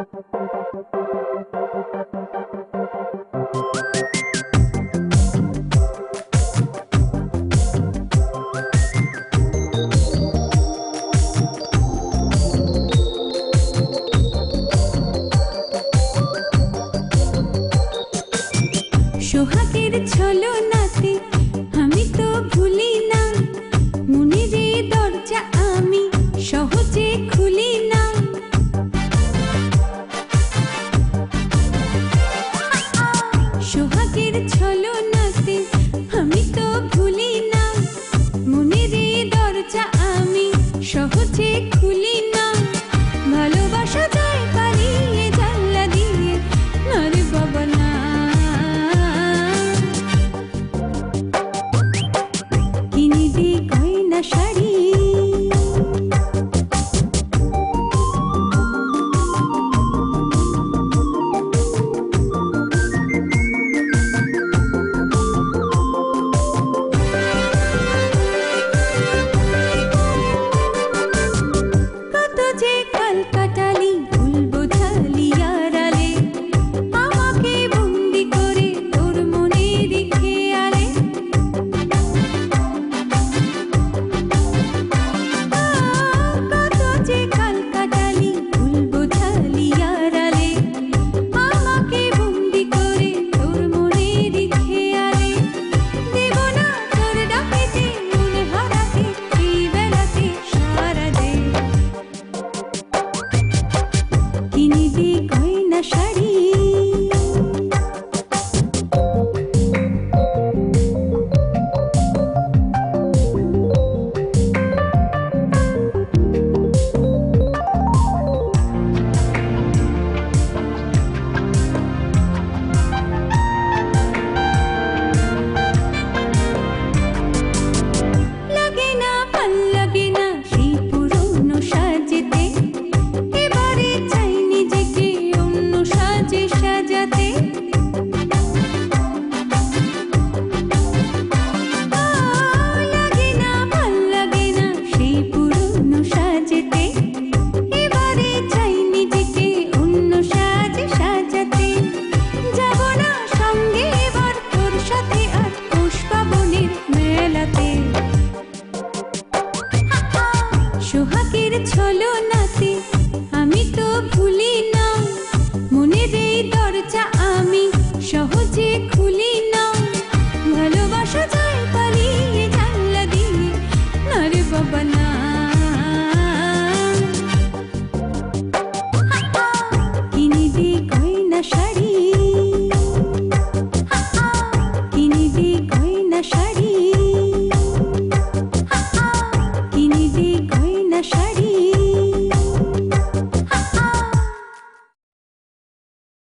সোহাগের ছলনাতে আমি তো ভুলি না, মনের দরজা আমি সহজে খুলি না। সোহাগের ছলনাতে আমি তো ভুলি না, মনের দরজা আমি সহজে খুলি না। ভালোবাসা যায় পালিয়ে জানলা দিয়ে, না রে বাবা না। কিনে দে গয়না শাড়ি, কত যে কাল কাটালি ফুল বোঝালি আড়ালে, আমাকে বন্দি করে তোর মনের খেয়ালে। কত যে কাল কাটালি ফুল বোঝালি আড়ালে, আমাকে বন্দি করে তোর মনের খেয়ালে। দেব না তোর ডাকেতে মনে হারাতে, এই বেলাতে সারা দে। কিনে দে গয়না শাড়ি,